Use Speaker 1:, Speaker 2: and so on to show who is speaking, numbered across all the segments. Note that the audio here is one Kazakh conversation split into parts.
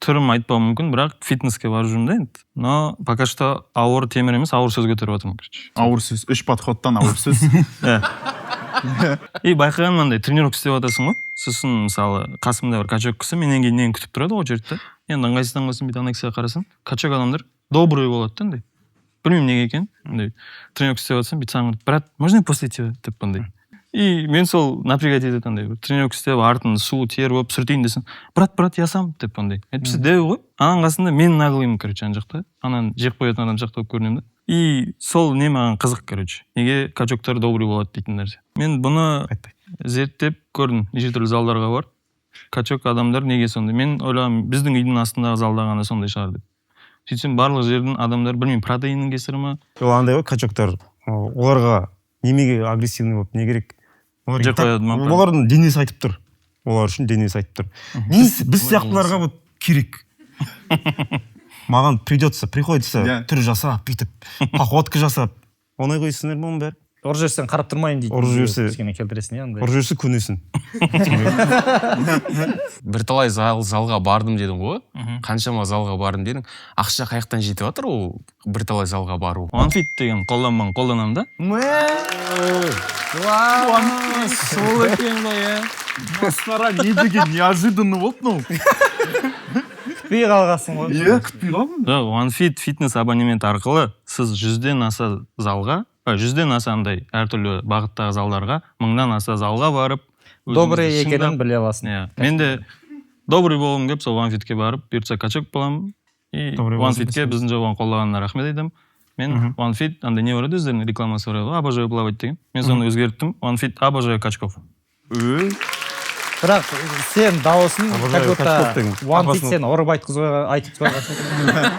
Speaker 1: түрім айтпауым мүмкін, бірақ фитнеске барып жүрмін да енді. Но пока что ауыр темір емес, ауыр сөз көтеріп жатырмын, короче.
Speaker 2: Ауыр сөз, 3 подходтан ауыр сөз.
Speaker 1: И байқаған мынандай тренировка істеп жатасың ғой. Сосын мысалы қасымда бір качок кісі менен кейін нені күтіп тұрады ғой жерде. Енді ыңғайсыздан қалсаң бүйтіп ана кісіге қарасаң, качок адамдар добрый болады да андай. Білмеймін неге екенін. Андай тренировка істеп жатсам бүйтіп саған брат, можно после тебя деп андай. И мен сол напрягать етеді андай. Тренировка істеп артын су тер болып сүртейін десем, брат, я сам деп андай. Әйтпесе дәу ғой. Ананың қасында мен наглыймын, короче, ана жақта. Ананы жеп қоятын адам жақта болып көрінемін да. И сол не маған қызық, короче. Неге качоктар добрый болады дейтін нәрсе. Мен бұны зерттеп көрдім. Неше түрлі залдарға барып. Качок адамдар неге сондай? Мен ойлағам, біздің үйдің астындағы залда ғана сондай шығар деп. Сөйтсем барлық жердің адамдар, білмеймін, протеиннің кесірі ма?
Speaker 3: Ол андай ғой, качоктар. Оларға немеге агрессивный болып не керек?
Speaker 1: Жеп қояды ма?
Speaker 3: Олардың денесі айтып тұр. Олар үшін денесі айтып тұр. Біз сияқтыларға вот керек. Маған приходится түр жасап, бүйтіп, походка жасап. Оңай қойсыңдар ма оның бәрі?
Speaker 4: Ұрып жүрсең қарап тұрмайын дейді.
Speaker 3: Ұрып жүрсе
Speaker 4: келтіресің, андай.
Speaker 3: ұрып жүрсе көнесің.
Speaker 5: Бірталай залға бардым дедің ғой. Қаншама залға бардым дедің. Ақша қаяқтан жетіп жатыр ол бірталай залға бару.
Speaker 1: OneFit деген қолданамын да.
Speaker 2: Сол екен ғой, Маснара не деген неожиданно болды, ну.
Speaker 4: Күтпей қалғасың ғой.
Speaker 2: Күтпей қалдым.
Speaker 1: Жоқ, OneFit фитнес абонемент арқылы сіз 100-ден аса залға, 100-ден аса андай әртүрлі бағыттағы залдарға, 1000-дан аса залға барып,
Speaker 4: Добрый екенін біле аласың.
Speaker 1: Мен де добрый болғым келіп, сол OneFitке барып, бұйыртса качок боламын. И OneFitке біздің жобаны қолдағанына рахмет айтамын. Мен OneFit, андай не бар еді өздерінің рекламасы бар еді, обожаю плавать деген. Мен соны өзгерттім. OneFit обожаю качков.
Speaker 4: Бірақ сен дауысын как будто OneFit сен ұрып айтып қойған.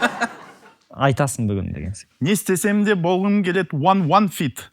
Speaker 4: Айтасың бүгін деген.
Speaker 2: Не істесем де болғым келеді OneFit.